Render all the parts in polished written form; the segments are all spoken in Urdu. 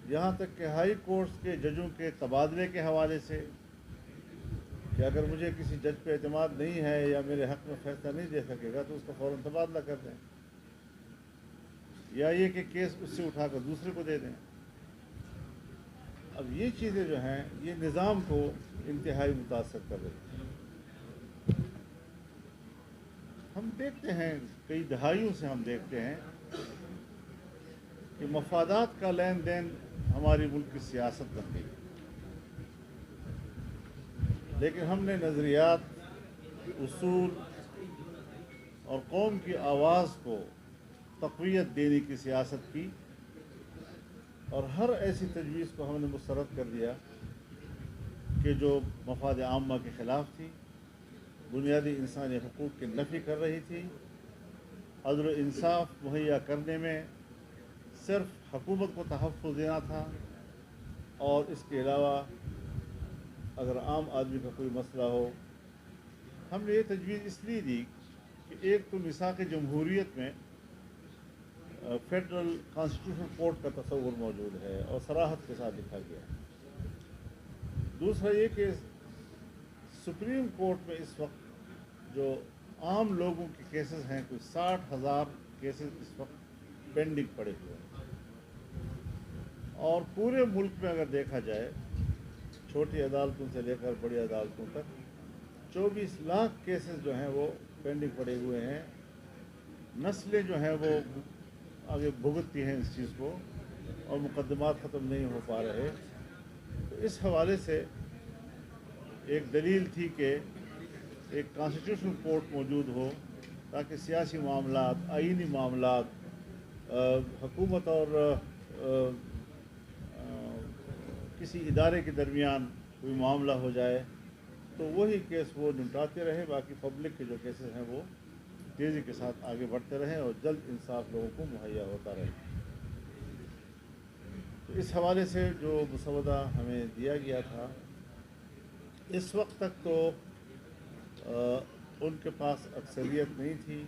یہاں تک کہ ہائی کورٹس کے ججوں کے تبادلے کے حوالے سے کہ اگر مجھے کسی جج پہ اعتماد نہیں ہے یا میرے حق میں فیصلہ نہیں دے سکے گا تو اس کا فوراً تبادلہ کر دیں، یا یہ کہ کیس اس سے اٹھا کر دوسرے کو دے دیں۔ اب یہ چیزیں جو ہیں یہ نظام کو انتہائی متاثر کر رہی ہیں۔ ہم دیکھتے ہیں، کئی دہائیوں سے ہم دیکھتے ہیں کہ مفادات کا لین دین ہماری ملک کی سیاست بن گئی، لیکن ہم نے نظریات، اصول اور قوم کی آواز کو تقویت دینے کی سیاست کی، اور ہر ایسی تجویز کو ہم نے مسترد کر دیا کہ جو مفاد عامہ کے خلاف تھی، بنیادی انسانی حقوق کی نفی کر رہی تھی، عدل و انصاف مہیا کرنے میں صرف حکومت کو تحفظ دینا تھا، اور اس کے علاوہ اگر عام آدمی کا کوئی مسئلہ ہو۔ ہم نے یہ تجویز اس لیے دی کہ ایک تو میثاق جمہوریت میں فیڈرل کانسٹیٹیوشنل کورٹ کا تصور موجود ہے اور صراحت کے ساتھ لکھا گیا ہے۔ دوسرا یہ کہ سپریم کورٹ میں اس وقت جو عام لوگوں کے کیسز ہیں، کوئی 60,000 کیسز اس وقت پینڈنگ پڑے ہوئے ہیں، اور پورے ملک میں اگر دیکھا جائے چھوٹی عدالتوں سے لے کر بڑی عدالتوں تک 24 لاکھ کیسز جو ہیں وہ پینڈنگ پڑے ہوئے ہیں۔ نسلیں جو ہیں وہ آگے بھگتتی ہیں اس چیز کو، اور مقدمات ختم نہیں ہو پا رہے۔ تو اس حوالے سے ایک دلیل تھی کہ ایک کانسٹیٹیوشنل کورٹ موجود ہو تاکہ سیاسی معاملات، آئینی معاملات، حکومت اور کسی ادارے کے درمیان کوئی معاملہ ہو جائے تو وہی کیس وہ نمٹاتے رہے، باقی پبلک کے جو کیسز ہیں وہ تیزی کے ساتھ آگے بڑھتے رہیں اور جلد انصاف لوگوں کو مہیا ہوتا رہے۔ تو اس حوالے سے جو مسودہ ہمیں دیا گیا تھا، اس وقت تک تو ان کے پاس اکثریت نہیں تھی،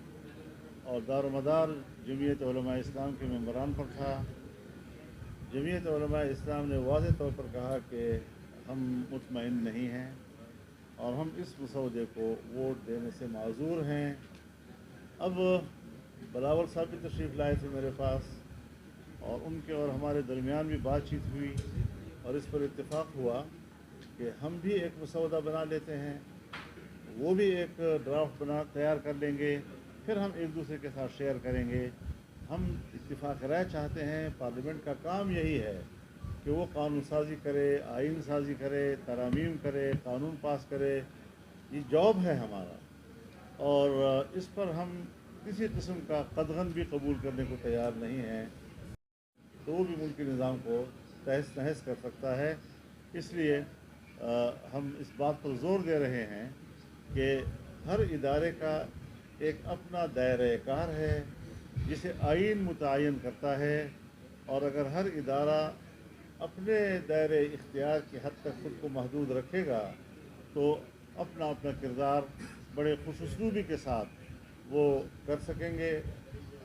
اور دار و مدار جمعیت علماء اسلام کے ممبران پر تھا۔ جمعیت علماء اسلام نے واضح طور پر کہا کہ ہم مطمئن نہیں ہیں اور ہم اس مسودے کو ووٹ دینے سے معذور ہیں۔ اب بلاول صاحب بھی تشریف لائے تھے میرے پاس، اور ان کے اور ہمارے درمیان بھی بات چیت ہوئی، اور اس پر اتفاق ہوا کہ ہم بھی ایک مسودہ بنا لیتے ہیں، وہ بھی ایک ڈرافٹ تیار کر لیں گے، پھر ہم ایک دوسرے کے ساتھ شیئر کریں گے۔ ہم اتفاق رائے چاہتے ہیں، پارلیمنٹ کا کام یہی ہے کہ وہ قانون سازی کرے، آئین سازی کرے، ترامیم کرے، قانون پاس کرے، یہ جاب ہے ہمارا، اور اس پر ہم کسی قسم کا قدغن بھی قبول کرنے کو تیار نہیں ہیں، تو وہ بھی ملکی نظام کو تہس نہس کر سکتا ہے۔ اس لیے ہم اس بات پر زور دے رہے ہیں کہ ہر ادارے کا ایک اپنا دائرۂ کار ہے جسے آئین متعین کرتا ہے، اور اگر ہر ادارہ اپنے دائرۂ اختیار کی حد تک خود کو محدود رکھے گا تو اپنا اپنا کردار بڑے خوش اسلوبی کے ساتھ وہ کر سکیں گے،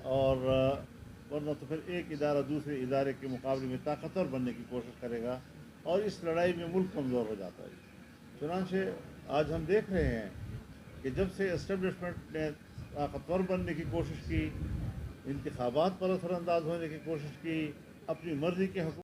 اور ورنہ تو پھر ایک ادارہ دوسرے ادارے کے مقابلے میں طاقتور بننے کی کوشش کرے گا، اور اس لڑائی میں ملک کمزور ہو جاتا ہے۔ چنانچہ آج ہم دیکھ رہے ہیں کہ جب سے اسٹیبلشمنٹ نے طاقتور بننے کی کوشش کی، انتخابات پر اثر انداز ہونے کی کوشش کی، اپنی مرضی کے حکومت